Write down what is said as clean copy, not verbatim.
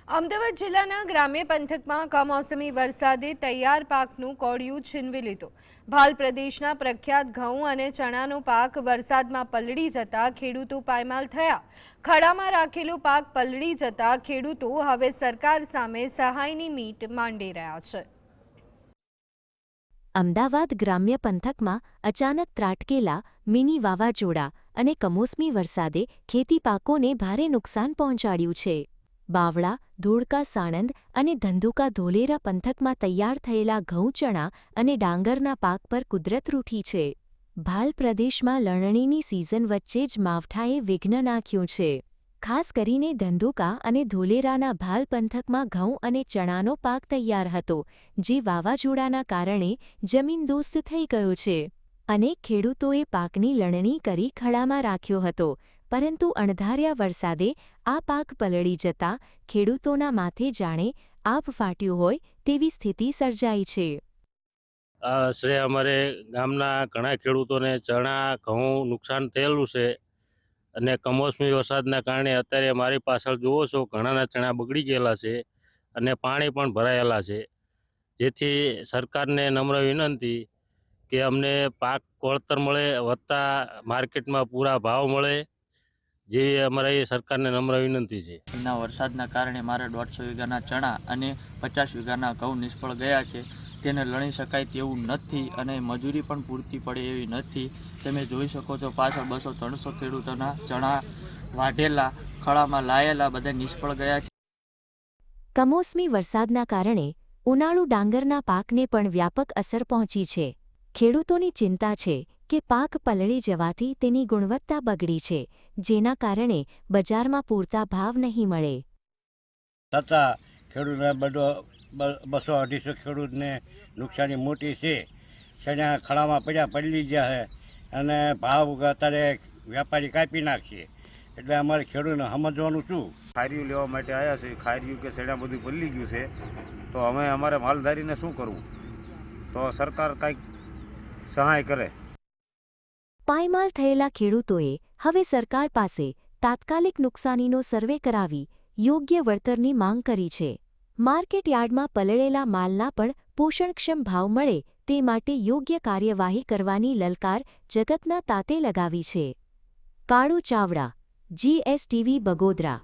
અમદાવાદ જિલ્લાના ગ્રામ્ય પંથકમાં કમોસમી વરસાદે તૈયાર પાકનું કોડિયું છીનવી લીધું। ભાલ પ્રદેશના પ્રખ્યાત ઘઉં અને ચણાનો પાક વરસાદમાં પલળી જતા ખેડૂતો પાયમાલ થયા। ખડામાં રાખેલો પાક પલળી જતા ખેડૂતો હવે સરકાર સામે સહાયની મીટ માંડી રહ્યા છે। અમદાવાદ ગ્રામ્ય પંથકમાં અચાનક ત્રાટકેલા મિની વાવાઝોડા અને કમોસમી વરસાદે ખેતી પાકોને ભારે નુકસાન પહોંચાડ્યું છે। બાવળા, ધોળકા, સાણંદ અને ધંધુકા ધોલેરા પંથકમાં તૈયાર થયેલા ઘઉં, ચણા અને ડાંગરના પાક પર કુદરત રૂઠી છે। ભાલ પ્રદેશમાં લણણીની સિઝન વચ્ચે જ માવઠાએ વિઘ્ન નાખ્યું છે। ખાસ કરીને ધંધુકા અને ધોલેરાના ભાલ પંથકમાં ઘઉં અને ચણાનો પાક તૈયાર હતો, જે વાવાઝોડાના કારણે જમીનદોસ્ત થઈ ગયો છે। અનેક ખેડૂતોએ પાકની લણણી કરી ખળામાં રાખ્યો હતો, પરંતુ અણધાર્યા વરસાદે આ પાક પલળી જતા ખેડૂતોના માથે જાણે આભ ફાટ્યું હોય તેવી સ્થિતિ સર્જાઈ છે। આશરે અમારે ગામના ઘણા ખેડૂતોને ચણા ઘઉં નુકસાન થયેલું છે અને કમોસમી વરસાદના કારણે અત્યારે મારી પાછળ જુઓ છો ઘણાના ચણા બગડી ગયેલા છે અને પાણી પણ ભરાયેલા છે। જેથી સરકારને નમ્ર વિનંતી કે અમને પાક વળતર મળે, વધતા માર્કેટમાં પૂરા ભાવ મળે, જેવી અમારી સરકારને નમ્ર વિનંતી છે। એના વરસાદના કારણે મારા 150 વીઘાના ચણા અને 50 વીઘાના ઘઉં નિષ્ફળ ગયા છે। તેને લણી શકાય તેવું નથી અને મજૂરી પણ પૂરતી પડે એવી નથી। તમે જોઈ શકો છો પાછળ 200-300 ખેડૂતોના ચણા વાઢેલા, ખળામાં લાયેલા બધા નિષ્ફળ ગયા છે। કમોસમી વરસાદના કારણે ઉનાળુ ડાંગરના પાકને પણ વ્યાપક અસર પહોંચી છે। ખેડૂતોની ચિંતા છે કે પાક પલળી જવાથી તેની ગુણવત્તા બગડી છે, જેના કારણે બજારમાં પૂરતા ભાવ નહીં મળે। છતાં ખેડૂતને 200-250 ખેડૂતને નુકસાની મોટી છે। ચણા ખળામાં પડી ગયા છે અને ભાવ અત્યારે વેપારી કાપી નાખશે, એટલે અમારે ખેડૂતને સમજવાનું શું? ખાર્યું લેવા માટે આવ્યા છે। ખાર્યું કે ચણા બધું પલળી ગયું છે, તો અમે અમારે માલધારીને શું કરવું? તો સરકાર કંઈક સહાય કરે। પાયમાલ થયેલા ખેડૂતોએ હવે સરકાર પાસે તાત્કાલિક નુકસાનીનો સર્વે કરાવી યોગ્ય વળતરની માંગ કરી છે। માર્કેટ યાર્ડમાં પલળેલા માલના પણ પોષણક્ષમ ભાવ મળે તે માટે યોગ્ય કાર્યવાહી કરવાની લલકાર જગતના તાતે લગાવી છે। કાળુ ચાવડા, GSTV, બગોદરા।